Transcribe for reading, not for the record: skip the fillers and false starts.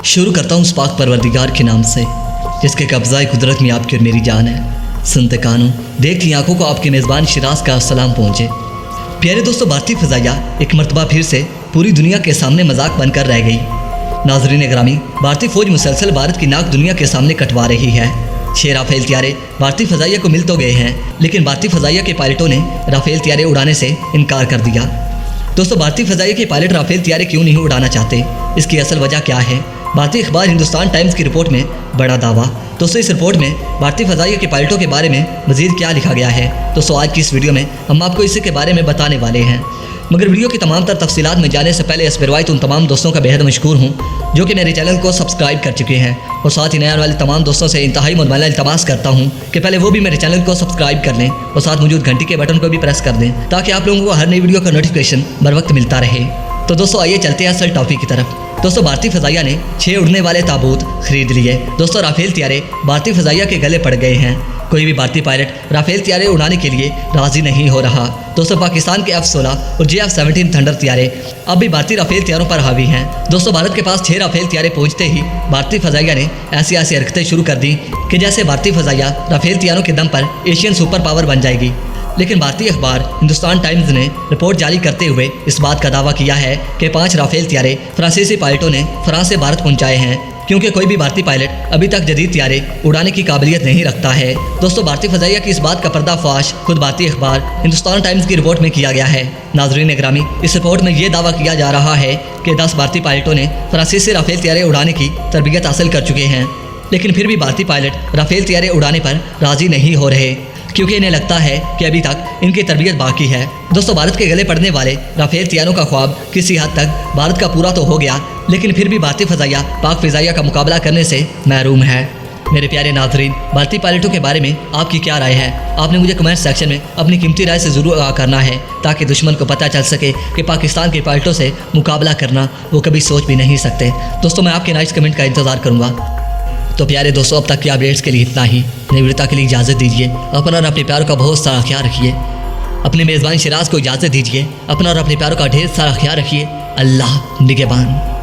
शुरू करता हूँ उस पाक परवरदिगार के नाम से जिसके कब्ज़ाए कुदरत में आपकी और मेरी जान है। सुनते कानों देखती आंखों को आपके मेज़बान शिराज का सलाम पहुँचे। प्यारे दोस्तों, भारतीय फ़ज़ाइया एक मरतबा फिर से पूरी दुनिया के सामने मजाक बनकर रह गई। नाज़रीन ग्रामी, भारतीय फ़ौज मुसलसल भारत की नाक दुनिया के सामने कटवा रही है। 6 राफेल त्यारे भारतीय फ़ज़ाइया को मिल तो गए हैं, लेकिन भारतीय फ़ज़ाइया के पायलटों ने राफेल त्यारे उड़ाने से इनकार कर दिया। दोस्तों, भारतीय फ़ज़ाइया के पायलट राफेल त्यारे क्यों नहीं उड़ाना चाहते, इसकी असल वजह क्या है? भारतीय अखबार हिंदुस्तान टाइम्स की रिपोर्ट में बड़ा दावा। दोस्तों, इस रिपोर्ट में भारतीय फ़ज़ाइया के पायलटों के बारे में मज़ीद क्या लिखा गया है, दोस्तों आज की इस वीडियो में हम आपको इसी के बारे में बताने वाले हैं। मगर वीडियो की तमाम तर तफसीलात में जाने से पहले इस रिवायत उन तमाम दोस्तों का बेहद मशकूर हूँ जो कि मेरे चैनल को सब्सक्राइब कर चुके हैं, और साथ ही नए आने वाले तमाम दोस्तों से इंतहाई मुतमईन इल्तमास करता हूँ कि पहले वो भी मेरे चैनल को सब्सक्राइब कर लें और साथ मौजूद घंटी के बटन को भी प्रेस कर दें ताकि आप लोगों को हर नई वीडियो का नोटिफिकेशन बर वक्त मिलता रहे। तो दोस्तों आइए चलते हैं असल टॉपिक की तरफ। दोस्तों, भारतीय फ़ज़ाइया ने 6 उड़ने वाले ताबूत खरीद लिए। दोस्तों, राफेल त्यारे भारतीय फ़ज़ाइया के गले पड़ गए हैं। कोई भी भारतीय पायलट राफेल त्यारे उड़ाने के लिए राजी नहीं हो रहा। दोस्तों, पाकिस्तान के F-16 और JF-17 थंडर त्यारे अब भी भारतीय राफेल त्यारों पर हावी हैं। दोस्तों, भारत के पास 6 राफेल त्यारे पहुंचते ही भारतीय फ़ज़ाइया ने ऐसी हरकतें शुरू कर दी कि जैसे भारतीय फ़ज़ाइया राफेल त्यारों के दम पर एशियन सुपर पावर बन जाएगी। लेकिन भारतीय अखबार हिंदुस्तान टाइम्स ने रिपोर्ट जारी करते हुए इस बात का दावा किया है कि 5 राफेल त्यारे फ्रांसीसी पायलटों ने फ्रांस से भारत पहुंचाए हैं, क्योंकि कोई भी भारतीय पायलट अभी तक जदीद त्यारे उड़ाने की काबिलियत नहीं रखता है। दोस्तों, भारतीय फ़ज़ाइया की इस बात का पर्दाफाश खुद भारतीय अखबार हिंदुस्तान टाइम्स की रिपोर्ट में किया गया है। नाज़रीन ग्रामी, इस रिपोर्ट में ये दावा किया जा रहा है कि 10 भारतीय पायलटों ने फ्रांसीसी राफेल त्यारे उड़ाने की तरबियत हासिल कर चुके हैं, लेकिन फिर भी भारतीय पायलट राफेल त्यारे उड़ाने पर राजी नहीं हो रहे, क्योंकि इन्हें लगता है कि अभी तक इनकी तरबियत बाकी है। दोस्तों, भारत के गले पड़ने वाले राफेल त्यारों का ख्वाब किसी हद तक भारत का पूरा तो हो गया, लेकिन फिर भी भारतीय फ़ज़ाइया पाक फ़ज़ाइया का मुकाबला करने से महरूम है। मेरे प्यारे नाज़रीन, भारतीय पायलटों के बारे में आपकी क्या राय है? आपने मुझे कमेंट सेक्शन में अपनी कीमती राय से ज़रूर आगाह करना है, ताकि दुश्मन को पता चल सके कि पाकिस्तान के पायलटों से मुकाबला करना वो कभी सोच भी नहीं सकते। दोस्तों, मैं आपके नाइस कमेंट का इंतज़ार करूँगा। तो प्यारे दोस्तों, अब तक के अपडेट्स के लिए इतना ही। नई वीडियो के लिए इजाज़त दीजिए। अपना और अपने प्यारों का बहुत सारा ख्याल रखिए। अपने मेज़बान शिराज को इजाज़त दीजिए। अपना और अपने प्यारों का ढेर सारा ख्याल रखिए। अल्लाह निगहबान।